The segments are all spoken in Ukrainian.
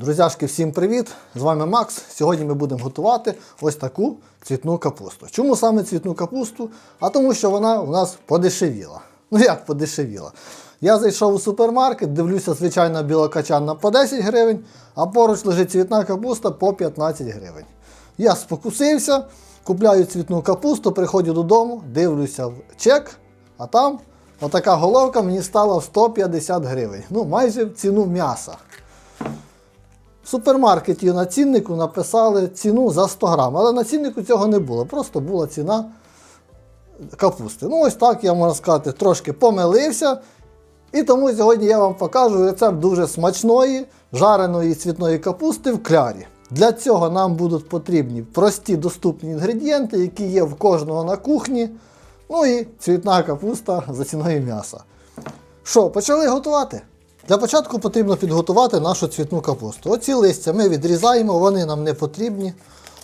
Друзяшки, всім привіт! З вами Макс. Сьогодні ми будемо готувати ось таку цвітну капусту. Чому саме цвітну капусту? А тому що вона у нас подешевіла. Ну як подешевіла? Я зайшов у супермаркет, дивлюся, звичайна білокачанна по 10 гривень, а поруч лежить цвітна капуста по 15 гривень. Я спокусився, купляю цвітну капусту, приходжу додому, дивлюся в чек, а там отака головка мені стала в 150 гривень. Ну майже в ціну м'яса. В супермаркеті на ціннику написали ціну за 100 грам, але на ціннику цього не було, просто була ціна капусти. Ну ось так, я можу сказати, трошки помилився. І тому сьогодні я вам покажу рецепт дуже смачної, жареної цвітної капусти в клярі. Для цього нам будуть потрібні прості доступні інгредієнти, які є в кожного на кухні. Ну і цвітна капуста за ціною м'яса. Що, почали готувати? Для початку потрібно підготувати нашу цвітну капусту. Оці листя ми відрізаємо, вони нам не потрібні.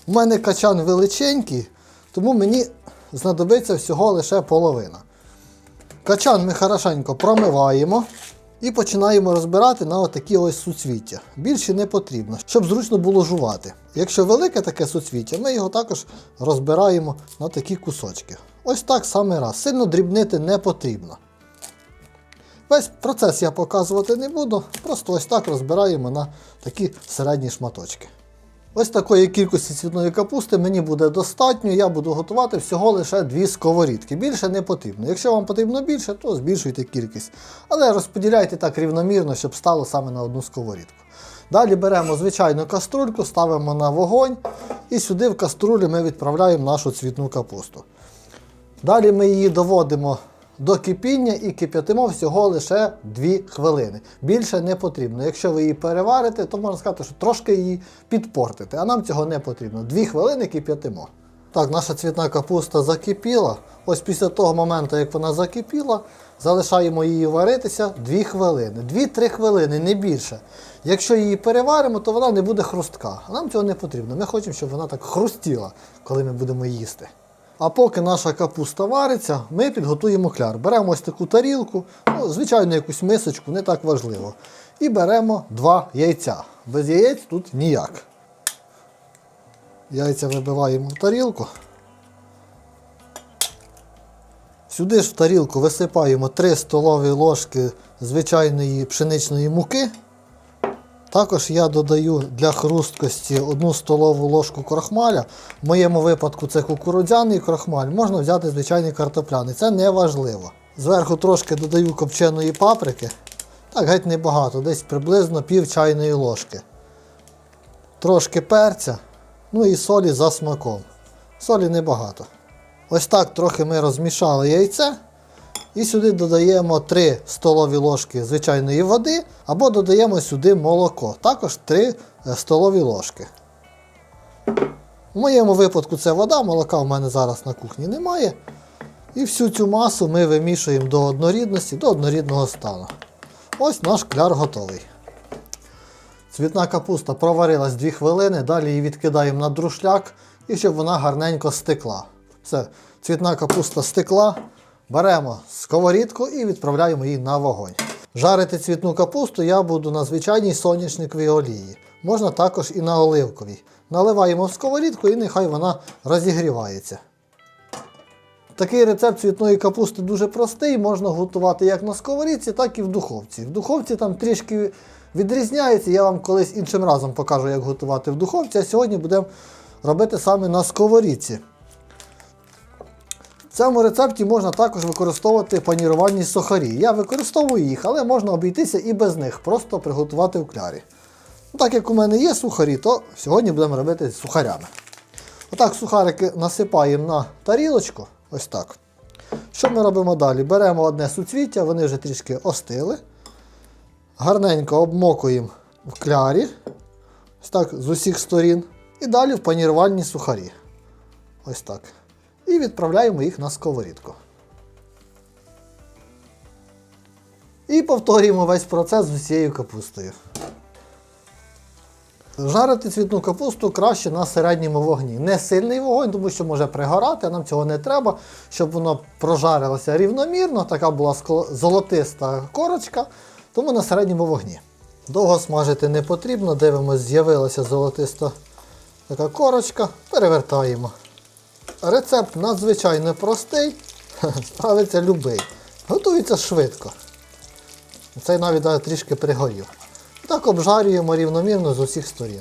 У мене качан величенький, тому мені знадобиться всього лише половина. Качан ми хорошенько промиваємо і починаємо розбирати на отакі ось суцвіття. Більше не потрібно, щоб зручно було жувати. Якщо велике таке суцвіття, ми його також розбираємо на такі кусочки. Ось так саме раз. Сильно дрібнити не потрібно. Весь процес я показувати не буду, просто ось так розбираємо на такі середні шматочки. Ось такої кількості цвітної капусти мені буде достатньо, я буду готувати всього лише 2 сковорідки. Більше не потрібно. Якщо вам потрібно більше, то збільшуйте кількість. Але розподіляйте так рівномірно, щоб стало саме на одну сковорідку. Далі беремо звичайну каструльку, ставимо на вогонь і сюди в каструлю ми відправляємо нашу цвітну капусту. Далі ми її доводимо до кипіння і кип'ятимо всього лише 2 хвилини. Більше не потрібно. Якщо ви її переварите, то можна сказати, що трошки її підпортите, а нам цього не потрібно. 2 хвилини кип'ятимо. Так, наша цвітна капуста закипіла. Ось після того моменту, як вона закипіла, залишаємо її варитися 2 хвилини. 2-3 хвилини, не більше. Якщо її переваримо, то вона не буде хрустка. А нам цього не потрібно. Ми хочемо, щоб вона так хрустіла, коли ми будемо їсти. А поки наша капуста вариться, ми підготуємо кляр. Беремо ось таку тарілку, звичайно якусь мисочку, не так важливо. І беремо 2 яйця. Без яєць тут ніяк. Яйця вибиваємо в тарілку. Сюди ж в тарілку висипаємо 3 столові ложки звичайної пшеничної муки. Також я додаю для хрусткості 1 столову ложку крохмаля. В моєму випадку це кукурудзяний крохмаль. Можна взяти звичайний картопляний. Це не важливо. Зверху трошки додаю копченої паприки. Так, геть небагато, десь приблизно пів чайної ложки. Трошки перця. Ну і солі за смаком. Солі небагато. Ось так трохи ми розмішали яйце. І сюди додаємо 3 столові ложки звичайної води, або додаємо сюди молоко, також 3 столові ложки. В моєму випадку це вода, молока в мене зараз на кухні немає. І всю цю масу ми вимішуємо до однорідності, до однорідного стану. Ось наш кляр готовий. Цвітна капуста проварилась 2 хвилини, далі її відкидаємо на друшляк, і щоб вона гарненько стекла. Все, цвітна капуста стекла. Беремо сковорідку і відправляємо її на вогонь. Жарити цвітну капусту я буду на звичайній соняшниковій олії. Можна також і на оливковій. Наливаємо в сковорідку і нехай вона розігрівається. Такий рецепт цвітної капусти дуже простий, можна готувати як на сковорідці, так і в духовці. В духовці там трішки відрізняється, я вам колись іншим разом покажу, як готувати в духовці, а сьогодні будемо робити саме на сковорідці. В цьому рецепті можна також використовувати панірувальні сухарі. Я використовую їх, але можна обійтися і без них, просто приготувати в клярі. Так як у мене є сухарі, то сьогодні будемо робити з сухарями. Отак сухарики насипаємо на тарілочку, ось так. Що ми робимо далі? Беремо одне суцвіття, вони вже трішки остили. Гарненько обмокуємо в клярі, ось так з усіх сторін. І далі в панірувальні сухарі. Ось так. І відправляємо їх на сковорідку. І повторюємо весь процес з усією капустою. Жарити цвітну капусту краще на середньому вогні. Не сильний вогонь, тому що може пригорати, а нам цього не треба, щоб воно прожарилося рівномірно, така була золотиста корочка, тому на середньому вогні. Довго смажити не потрібно, дивимось, з'явилася золотиста така корочка, перевертаємо. Рецепт надзвичайно простий, справиться любий. Готується швидко. Цей навіть трішки пригорів. Так обжарюємо рівномірно з усіх сторін.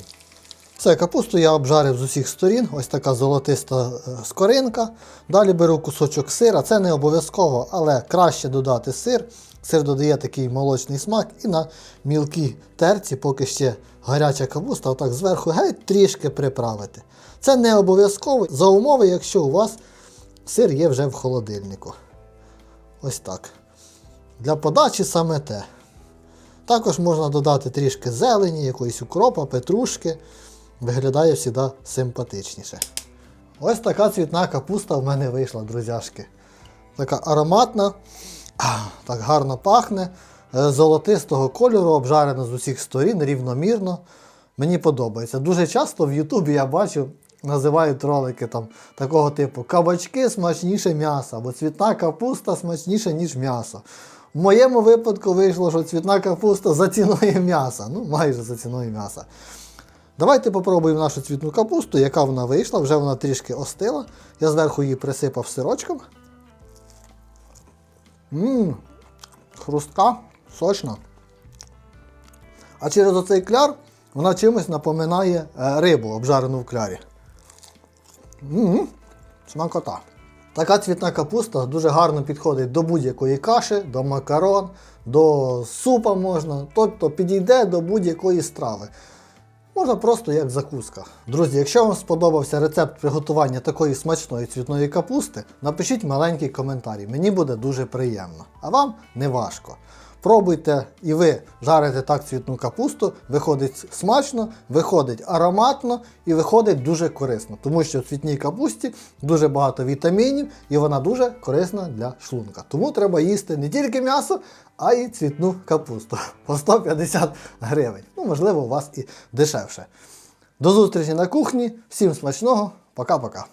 Все, капусту я обжарив з усіх сторін, ось така золотиста скоринка. Далі беру кусочок сира, це не обов'язково, але краще додати сир. Сир додає такий молочний смак і на мілкій терці, поки ще гаряча капуста, отак зверху геть трішки приправити. Це не обов'язково, за умови, якщо у вас сир є вже в холодильнику. Ось так. Для подачі саме те. Також можна додати трішки зелені, якоїсь укропа, петрушки. Виглядає завжди симпатичніше. Ось така цвітна капуста в мене вийшла, друзяшки. Така ароматна, так гарно пахне, золотистого кольору, обжарена з усіх сторін, рівномірно. Мені подобається. Дуже часто в Ютубі я бачу, називають ролики там, такого типу «Кабачки смачніше м'яса» або «Цвітна капуста смачніше, ніж м'ясо». В моєму випадку вийшло, що цвітна капуста за ціною м'яса. Ну, майже за ціною м'яса. Давайте попробуємо нашу цвітну капусту, яка вона вийшла, вже вона трішки остила. Я зверху її присипав сирочком. Хрустка, сочна. А через оцей кляр вона чимось напоминає рибу, обжарену в клярі. Смакота. Така цвітна капуста дуже гарно підходить до будь-якої каші, до макарон, до супа можна, тобто підійде до будь-якої страви. Можна просто як закуска. Друзі, якщо вам сподобався рецепт приготування такої смачної цвітної капусти, напишіть маленький коментарій, мені буде дуже приємно. А вам не важко. Пробуйте і ви жарите так цвітну капусту, виходить смачно, виходить ароматно і виходить дуже корисно. Тому що в цвітній капусті дуже багато вітамінів і вона дуже корисна для шлунка. Тому треба їсти не тільки м'ясо, а й цвітну капусту. По 150 гривень. Ну, можливо, у вас і дешевше. До зустрічі на кухні. Всім смачного. Пока-пока.